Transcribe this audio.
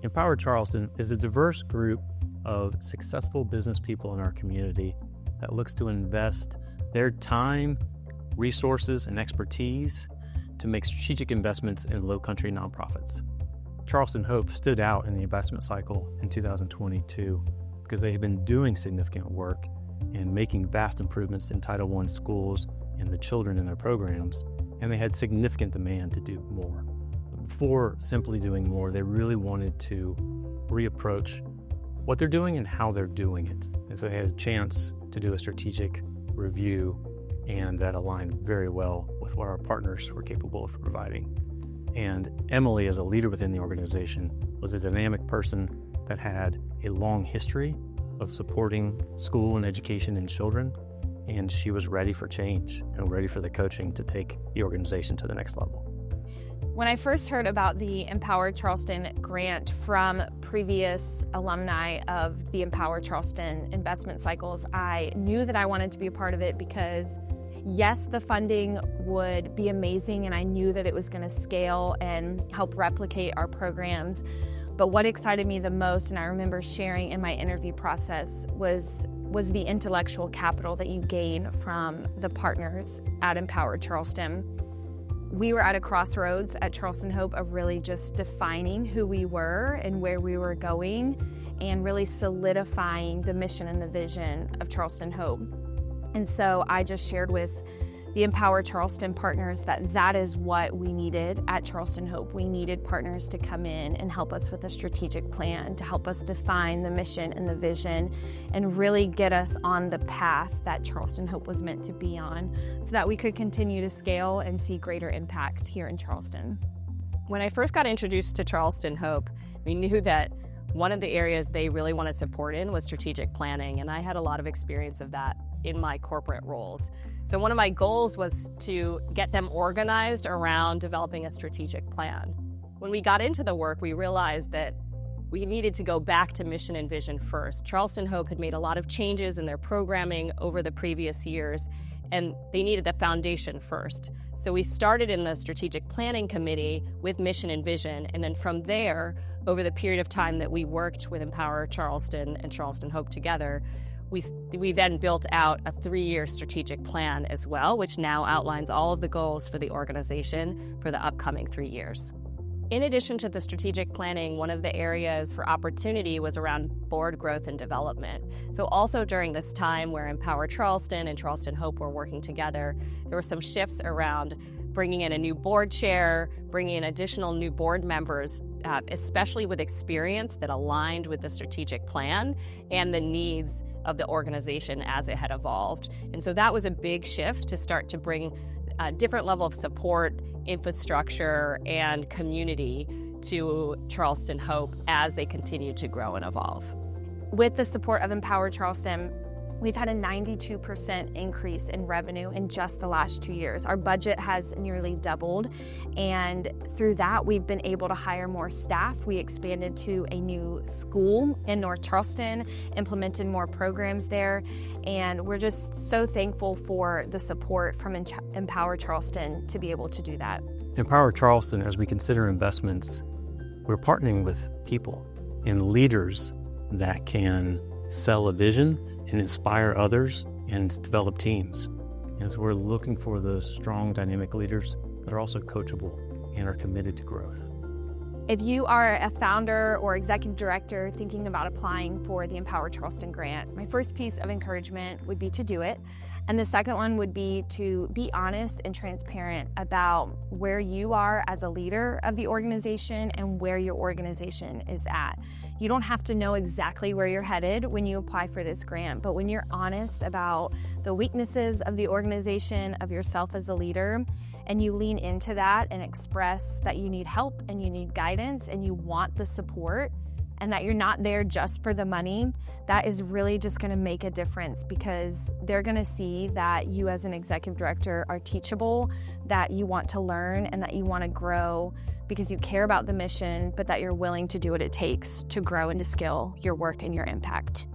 Empower Charleston is a diverse group of successful business people in our community that looks to invest their time, resources, and expertise to make strategic investments in low-country nonprofits. Charleston Hope stood out in the investment cycle in 2022 because they have been doing significant work and making vast improvements in Title I schools and the children in their programs, and they had significant demand to do more. Before simply doing more, they really wanted to reapproach what they're doing and how they're doing it. And so they had a chance to do a strategic review, and that aligned very well with what our partners were capable of providing. And Emily, as a leader within the organization, was a dynamic person that had a long history of supporting school and education in children, and she was ready for change and ready for the coaching to take the organization to the next level. When I first heard about the Empower Charleston grant from previous alumni of the Empower Charleston investment cycles, I knew that I wanted to be a part of it because, yes, the funding would be amazing, and I knew that it was going to scale and help replicate our programs. But what excited me the most, and I remember sharing in my interview process, was the intellectual capital that you gain from the partners at Empower Charleston. We were at a crossroads at Charleston Hope of really just defining who we were and where we were going, and really solidifying the mission and the vision of Charleston Hope. And so I just shared with the Empower Charleston partners that is what we needed at Charleston Hope. We needed partners to come in and help us with a strategic plan, to help us define the mission and the vision, and really get us on the path that Charleston Hope was meant to be on, so that we could continue to scale and see greater impact here in Charleston. When I first got introduced to Charleston Hope, we knew that one of the areas they really wanted support in was strategic planning, and I had a lot of experience of that in my corporate roles. So one of my goals was to get them organized around developing a strategic plan. When we got into the work, we realized that we needed to go back to mission and vision first. Charleston Hope had made a lot of changes in their programming over the previous years, and they needed the foundation first. So we started in the strategic planning committee with mission and vision, and then from there, over the period of time that we worked with Empower Charleston and Charleston Hope together, we then built out a 3-year strategic plan as well, which now outlines all of the goals for the organization for the upcoming 3 years. In addition to the strategic planning, one of the areas for opportunity was around board growth and development. So also during this time where Empower Charleston and Charleston Hope were working together, there were some shifts around bringing in a new board chair, bringing in additional new board members, especially with experience that aligned with the strategic plan and the needs of the organization as it had evolved. And so that was a big shift to start to bring a different level of support, infrastructure, and community to Charleston Hope as they continue to grow and evolve. With the support of Empower Charleston, we've had a 92% increase in revenue in just the last 2 years. Our budget has nearly doubled, and through that, we've been able to hire more staff. We expanded to a new school in North Charleston, implemented more programs there, and we're just so thankful for the support from Empower Charleston to be able to do that. Empower Charleston, as we consider investments, we're partnering with people and leaders that can sell a vision and inspire others and develop teams. And so we're looking for those strong, dynamic leaders that are also coachable and are committed to growth. If you are a founder or executive director thinking about applying for the Empower Charleston grant, my first piece of encouragement would be to do it. And the second one would be to be honest and transparent about where you are as a leader of the organization and where your organization is at. You don't have to know exactly where you're headed when you apply for this grant, but when you're honest about the weaknesses of the organization, of yourself as a leader, and you lean into that and express that you need help and you need guidance and you want the support, and that you're not there just for the money, that is really just going to make a difference, because they're going to see that you as an executive director are teachable, that you want to learn, and that you want to grow because you care about the mission, but that you're willing to do what it takes to grow and to scale your work and your impact.